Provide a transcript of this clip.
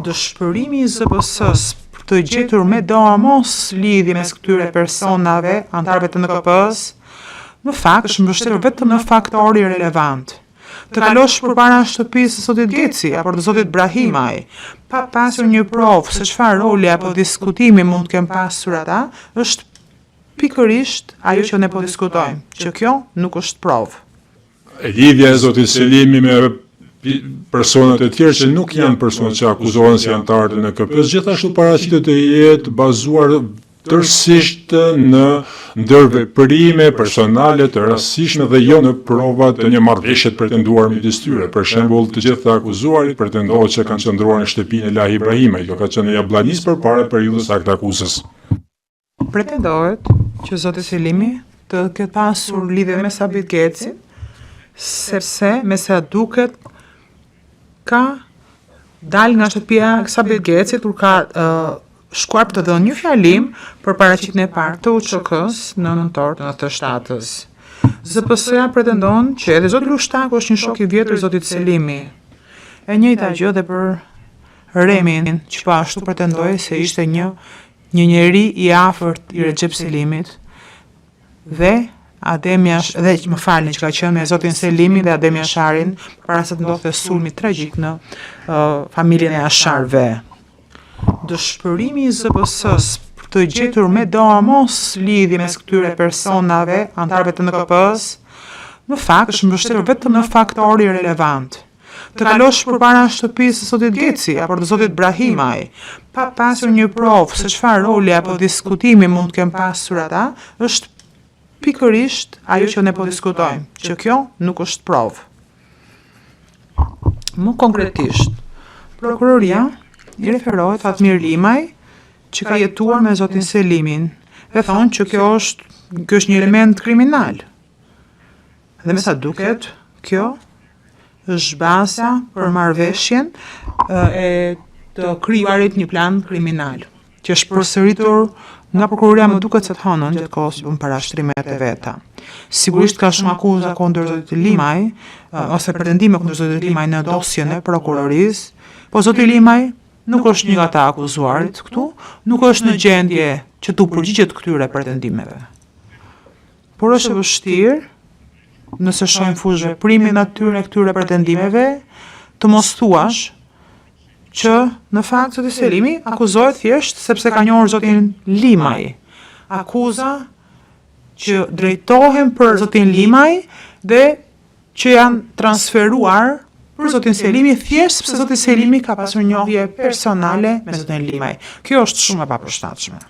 Dëshpërimi i ZPS-s për të gjetur me mos lidhje mes këtyre personave, antarëve të NKP-s, në fakt është mbështetur vetëm në faktori relevant. Të kalosh përpara shtëpisë së zotit Geci apo të zotit Brahimaj, pa pasur një provë se çfarë roli apo diskutimi mund të kenë pasur ata, është pikërisht ajo që ne po diskutojmë, që kjo nuk është provë. Lidhja e zotit Selimi me personat e tjerë që nuk janë personat që akuzohen si antarë të NKP-s, gjithashtu paraqitet të jetë bazuar tërësisht në ndërveprime personale të rastishme dhe jo në prova të një marrëveshje të pretenduar midis tyre. Për shembull, të gjithë të akuzuarit pretendohet që kanë qëndruar në shtëpinë e Lahi Ibrahimaj, kjo ka qenë Jabllanis përpara periudhës akte akuzës. Pretendohet që zoti Selimi të ketë pasur lidhje me Sabit Gecin, sepse me sa duket ka dalë nga shtëpia e Sabit Gecit kur ka shkuar për të dhënë një fjalim për paraqitjen e parë të UÇK-s në nëntor të 97-s. ZPS-ja pretendon që edhe zoti Lushtaku është një shok i vjetër i zotit Selimi. E njëjta gjë dhe për Remin, që po ashtu pretendoi se ishte një njeri i afërt i Recep Selimit dhe më falni që ka qenë me zotin Selimi dhe Adem Jasharin para se të ndodhte sulmi tragjik në familjen e Jasharve. Dëshpërimi i ZPS-s për të gjetur me mos lidhje mes këtyre personave, antarëve të NKP-s, në fakt është mbështetur vetëm në faktori relevant. Të kalosh përpara shtëpisë së zotit Geci apo të zotit Brahimaj, pa pasur një provë se çfarë roli apo diskutimi mund të kenë pasur ata, është pikërisht ajo që ne po diskutojmë, që kjo nuk është provë. Më konkretisht, prokuroria i referohet Fatmir Limaj, që ka jetuar me zotin Selimin, dhe thonë që kjo është një element kriminal. Dhe me sa duket, kjo është baza për marrëveshjen e të krijuarit një plan kriminal, që është përsëritur nga prokuroria më duket se të hënën gjatë kohës që bën parashtrimet e veta. Sigurisht ka shumë akuza kundër zotit Limaj, ose pretendime kundër zotit Limaj në dosjen e prokurorisë, po zoti Limaj nuk është një nga ata akuzuarit këtu, nuk është në gjendje që t'u përgjigjet këtyre pretendimeve. Por është e vështirë, nëse shohim fushë veprimin atyre këtyre pretendimeve, të mos thuash që në fakt zoti Selimi akuzohet thjesht sepse ka njohur zotin Limaj. Akuza që drejtohen për zotin Limaj dhe që janë transferuar për zotin Selimi thjesht sepse zoti Selimi ka pasur njohje personale me zotin Limaj. Kjo është shumë e papërshtatshme.